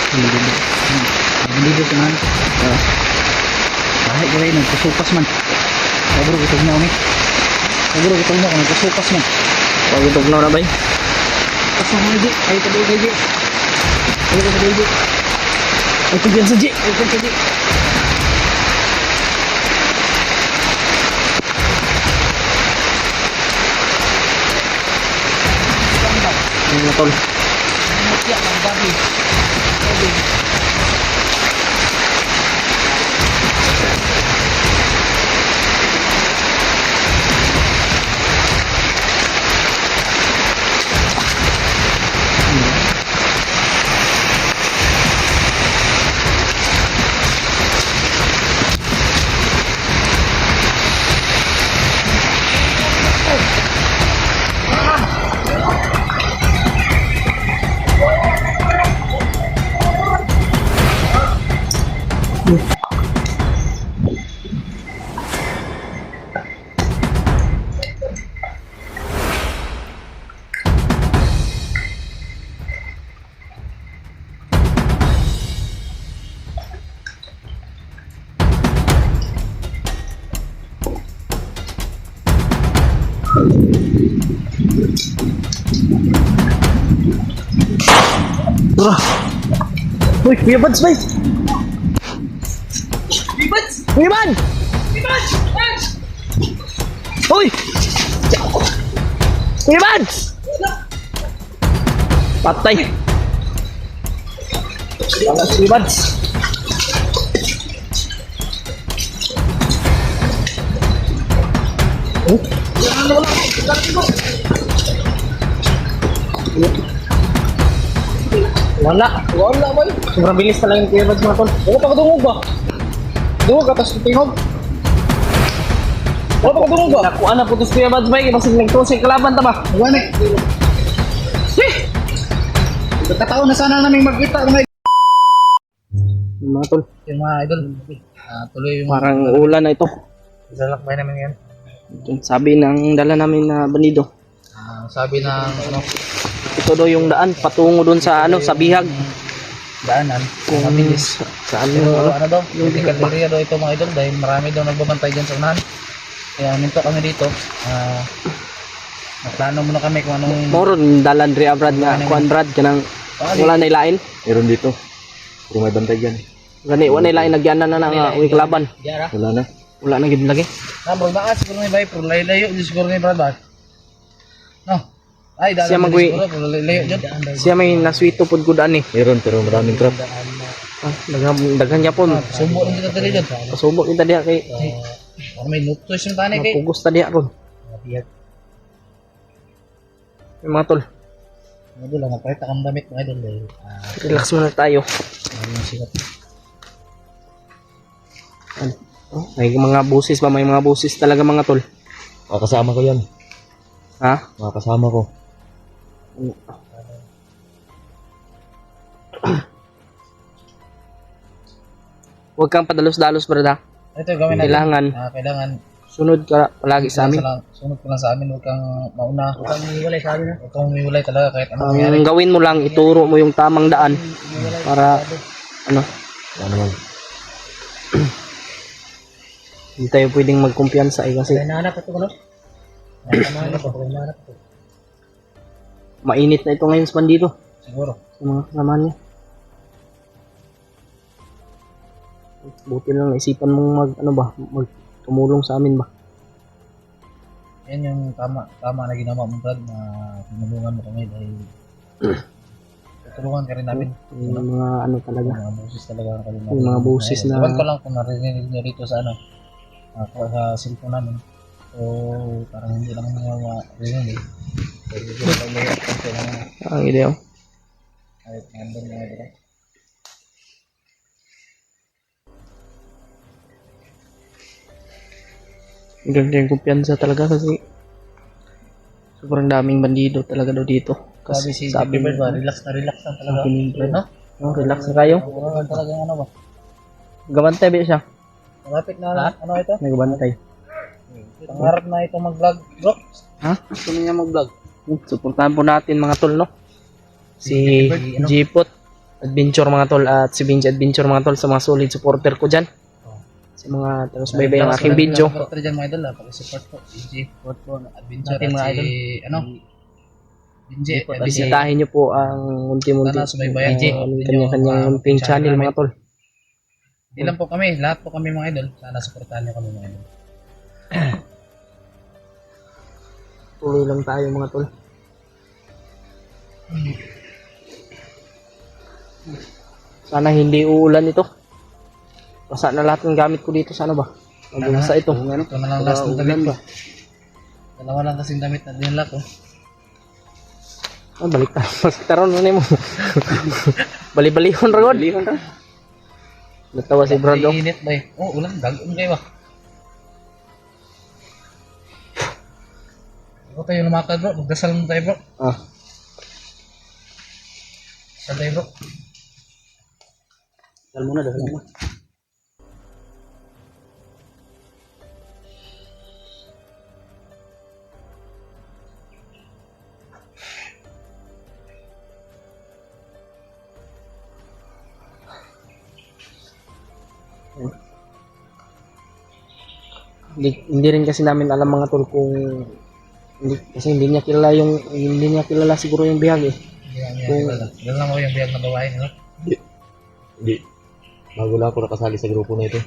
Hindi ko man. Kahit gawin nagkusupas man. Siguro itog na kami. Siguro itog na kami nagkusupas man. Pag itugnaw na ba? Pas na Ji. Ay tadi Ji. Ay tadi Ji. Ay tugyan sa Ji. Ay tugyan sa Ji. Ano tol? Mutya ng gabi. Uy, Kuya Bads, bay! Kuya Bads! Uy! Kuya Bads! Patay! Wala si Kuya Bads! Wala boy. Sobrang bilis na lang yung Kuya Bads mga tol. Wala pa kadungog ba? Dungog ka tapos tingog. Wala pa kadungog ba? Nakuha na putos Kuya Bads bay. Kasi nagtusay kalaban ta ba? Wala na. Pagkataon na sana namin magkita mga Mga tol. yung mga idol. Tuloy yung Parang ulan na ito. lalakbay namin ngayon. Sabi ng dala namin na bandido. Sabi ng ano, Ito daw yung daan patungo doon sa sa bihag. daanan. Kung Mabilis. saan Pero yung ano daw, yung area daw ito mga idol dahil marami daw nagbabantay dyan sa unahan. Kaya minto kami dito. Nagplano muna kami kung anong moron dalan dre abrad nga kuan brad kanang wala na ilain. Meron dito. Kung may bantay dyan. Gani wala na ilain nagyanan na nga uy kalaban. Diara. Wala na. Wala na gid lagi. Bro, baka siguro may bay, pero layo di siguro ni Brad ba? No. Ay, dahil Siya magwi- pero layo dyan. Siya may naswito pud gud ani. Meron pero maraming trap. Daghan niya pon. Sumbo lang kita dali dyan. Pasubok kita diha kay May nutos yung tani kay. mapugos ta diha ron. Yung mga tol, Idol lang, napahit akong damit mga idol dahil relax muna tayo. yung sikat. Oh, may mga busis ba? May mga busis talaga mga tol. Mga kasama ko yan. Ha? Mga kasama ko. Huwag kang padalos-dalos, brada. Ito gawin natin. Kailangan Kailangan sunod ka palagi sa amin. Sunod ka lang sa amin, huwag kang mauna. Huwag kang humiwalay sa amin. Huwag kang humiwalay talaga kahit anong mangyari. Ang gawin mo lang, ituro mo yung tamang daan para ano, Ano naman. hindi tayo pwedeng magkumpiyansa kasi Nahanap ito ko no? Nahanap ito. mainit na ito ngayon sa bandido Siguro. sa mga kasama niya. Buti lang isipan mong tumulong sa amin ba. Yan yung tama na ginawa mo Brad na tinulungan mo kami dahil tutulungan ka rin namin. Yung mga talaga, Yung mga boses talaga ang kalinaw. yung mga boses na Iwan ko lang kung narinig nyo dito sa sa cellphone namin. So parang hindi lang mga marinig eh. Dahil hindi lang may konti lang ang ideyo. kahit nandun mga ito. Ganda yung kumpiyansa talaga kasi sobrang daming bandido talaga daw dito. Sabi Kasi si Happy Bird ba, relax na relax lang talaga. Sabi ni Brad. No? Oh, relax na kayo. Wala talagang ano ba? Gabantay ba siya? Malapit na ano ito? Nagabantay. Pangarap na ito mag-vlog, bro. Ha? Gusto niya mag-vlog. Suportahan po natin mga tol, no? Si Ano? Jipot. Adventure mga tol at si Benji Adventure mga tol sa mga solid supporter ko dyan. Sa mga taga-subaybay ang aking video. Supporter dyan mga idol, pag-support po. BJ, support po. Adventure Natin, at mga si, idol. ano? BJ, Bisitahin nyo po ang unti-munti Sana subaybayan kanya-kanyang munting channel mga tol. Hindi lang po kami, lahat po kami mga idol. Sana supportahan nyo kami mga idol. Tuloy lang tayo mga tol. Sana hindi uulan ito. Basa na lahat ng gamit ko dito. Sana ba? Magbasa ito. Ito na lang last ng damit ko. Dalawa lang kasing damit na din lahat. Balik taron na mo. Bali-balihon ra god. Natawa si Brando. Init ba eh. Oh, ulan. Dagon kayo ba? Ako tayo lumakad bro. Magdasal mo tayo bro. Dasal tayo bro. Dasal muna, dasal muna. Hindi rin kasi namin alam mga tol kung kasi hindi niya kilala siguro yung bihag eh. Dahil lang ako yung biyag na babae. No? Hindi. Bago lang ako nakasali sa grupo na ito.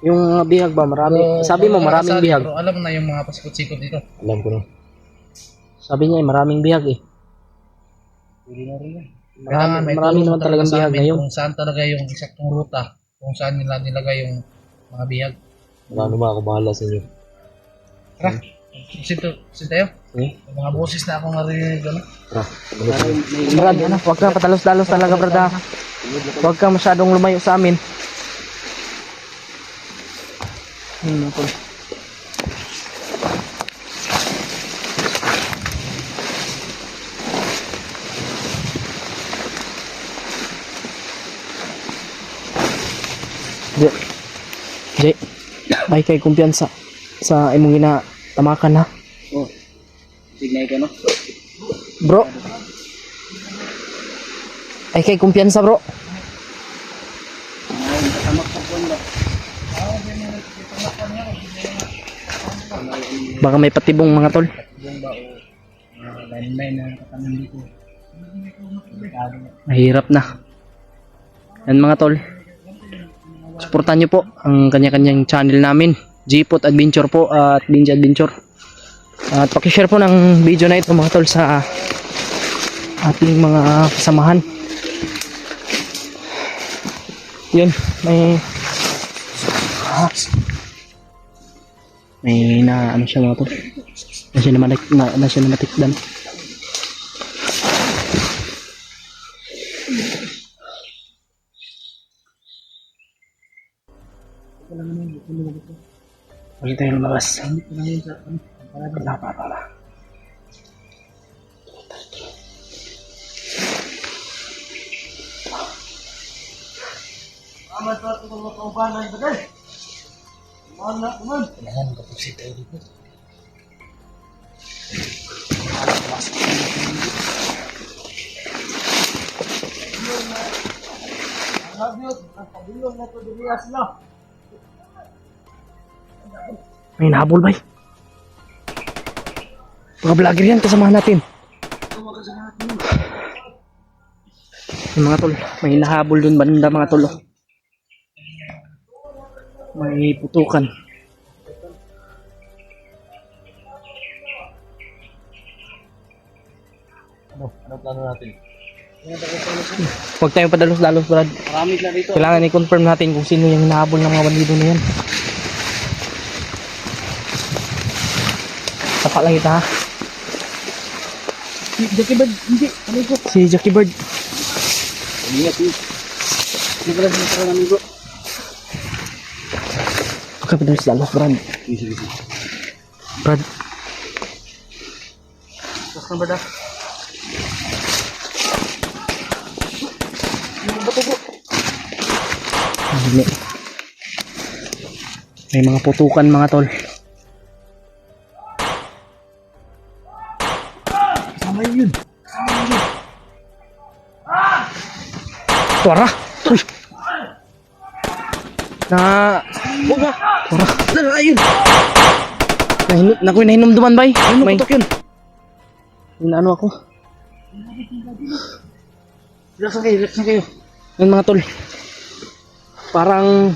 Yung mga bihag ba marami? Sabi mo maraming bihag. Pero alam mo na yung mga pasikot-sikot dito. Alam ko na. Sabi niya maraming bihag eh. Hindi na rin yan. Marami naman talagang bihag ngayon. Kung saan talaga yung eksaktong ruta. Kung saan nila nilagay yung mga bihag. Ano ba ako bahala sa inyo. Tara. Sinto tayo. Yung mga boses na akong narinig. Ano? Tara. Brad, huwag ka patalos-dalos talaga, Brad. Ha? Huwag ka masyadong lumayo sa amin. Jay, ay kay kumpiyansa sa imong ginatamakan ha. Oh. Signay ka no? Bro. Ay kay kumpiyansa bro. Baka may patibong mga tol. Yung ba o line na katanan dito. Mahirap na. Yan mga tol. Suportahan nyo po ang kanya-kanyang channel namin. Gpot Adventure po at Benji Adventure. At pakishare po ng video na ito mga tol sa ating mga kasamahan. Yun, may na ano siya mga tol. Na siya na matikdan. Huwag tayo lumabas. Para. Kailangan kapag tayo dito. May nahabol ba? Mga vlogger yan, kasamahan natin. Yung mga tol, may nahabol dun banda mga tol. May putukan. Ano plano natin? Huwag tayong padalos-dalos, Brad. Marami na dito. Kailangan i-confirm natin kung sino yung hinahabol ng mga bandido na yan. Tapak lang kita ha. Si Jackie Bird, hindi. Ano ito? Si Jackie Bird. Ingat yun. Hindi pala sinasara namin bro. Huwag ka padalos-dalos, Brad. Sige. Brad. Tapos na ba da? May mga putukan mga tol. Kasama yun. Tuwara. Uy. Na... Tuwara. Ayun! Naku, nahinumduman bay. Ano putok yun? Inaano ako. Relax na kayo. Yan mga tol. Parang...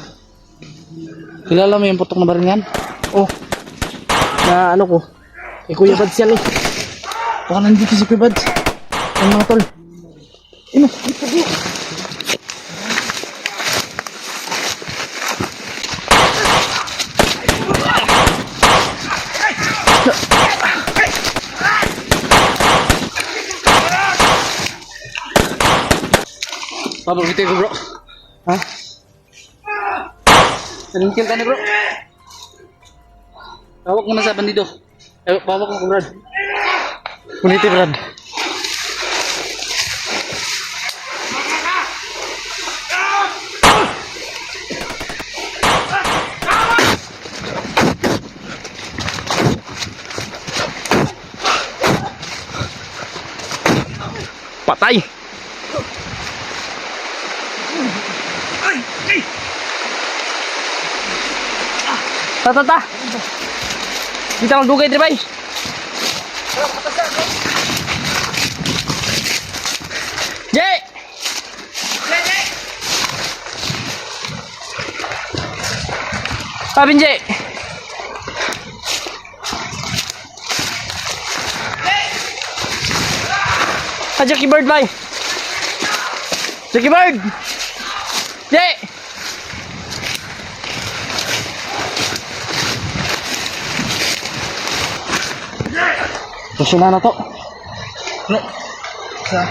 Kilala mo yung putok na baril yan? Oh. Na ano ko. Kay Kuya Bads yan eh. Baka nandito si Kuya Bads. Yan mga tol. Ano? Ito bro. Pablo, kita ko bro. Ha? Naningkin ka na bro. Tawag mo na sa bandido. Pawag mo ko Brad. Kuniti Brad. Patay. Ta. Kita magdugay diri bay. Jay. Pabin Jay. Jackie Bird bay. Jackie Bird. Jay. Susunan na to. No. Sa.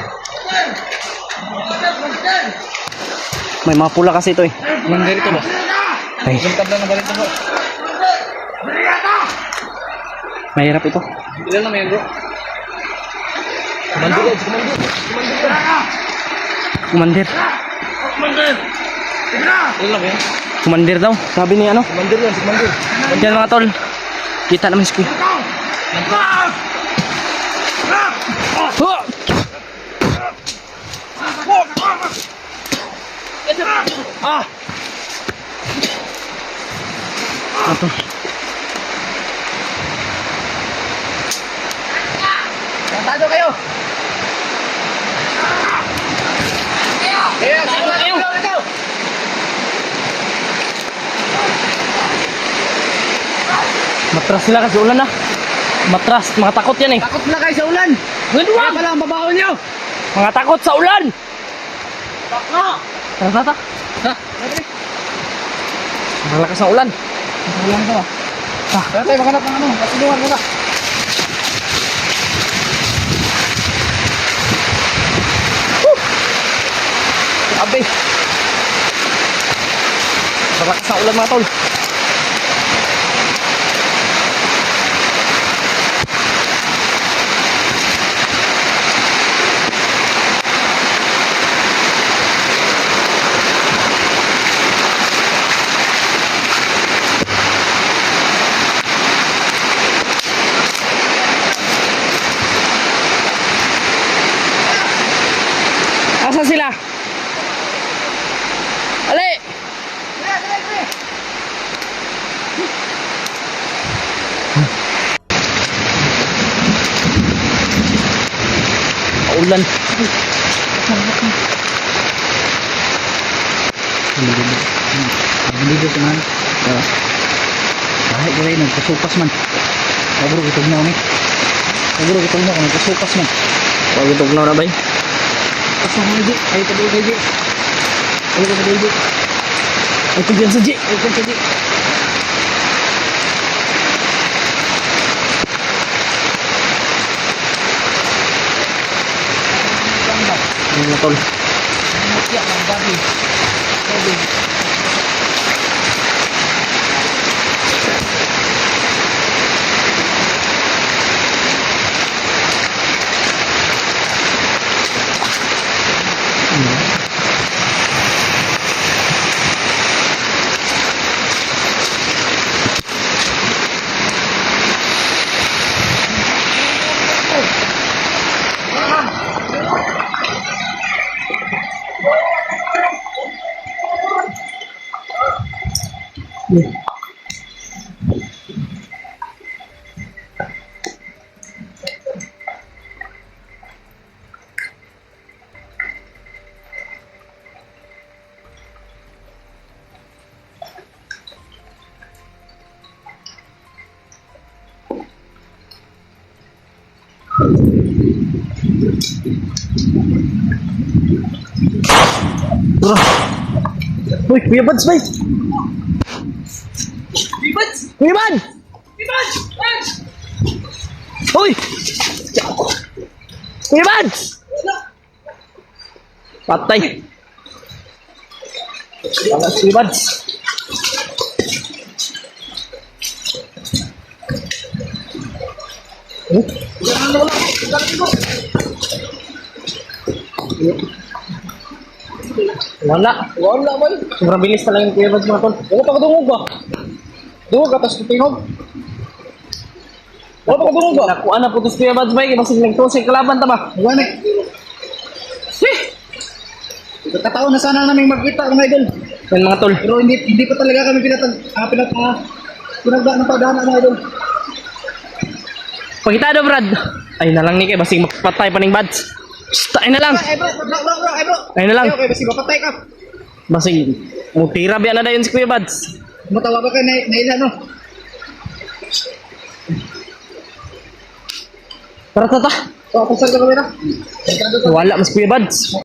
May mga pula kasi ito eh. Yung ganito ba? Ay, Yung tabla ng ganito bro. mahirap ito. Ilan na may bro? Kumandir yan, kumandir. Kumandir. Ilan na ba yan? Kumandir daw. Sabi ni ano? Kumandir yan, kumandir. Yan mga tol. Kita naman si Kuya. Ah! Ito. Tado kayo! Kaya, kayo! Matras sila kasi ulan na. Matras. Mga takot yan eh. Takot na kayo sa ulan! Kaya pala ang babaho nyo! Mga takot sa ulan! Takno! Tara. Ha? Malakas ang ulan. Ulan ka ba? Kaya tayo maghanap ng ano, pasilungan muna. Grabe. Malakas ang ulan mga tol. Asan sila? Ali! Paulan. Hindi ko man. Kahit gawin, nagkasupas man. Siguro kitog na kami. Siguro kitog na kami, nagkasupas man. Huwag itong na bay. Asa mo hindi? Ay, tabi kay Di. Ay, tabi kay Di. Ito dyan sa G. Ay, tabi kay Di. Ano na tol? Mutya ng gabi. Gabi. Bro. Uy, Kuya Bads, bay! Kuya Bads! Kuya Bads! Uy! Kuya Bads! Patay! Wala si Kuya Bads. Wala. Wala ba? Sobrang bilis talaga yung Kuya Bads mga tol. Wala pa kadungog ba? Dungog ka, tapos tutingog. Wala pa kadungog ba? Nakuha na po ito si Kuya Bads bay. Kasi nagtusay kalaban ta ba? Wala na. Kataon na sana namin magkita mga idol. Yan mga tol. Pero hindi pa talaga kami pinagdaan ng pagdaan mga idol. Pagkita do Brad. Ay na lang ni kay basig magpatay pa ning Bads. Shh, ay na lang. Bro. Ay na lang. Okay, basi mapatay ka. Basig mutira biya na dayon si Kuya Bads. Matawa ba kayo na ilan, no? Tara tata. So, kung saan ka kamera? Wala mas Kuya Bads.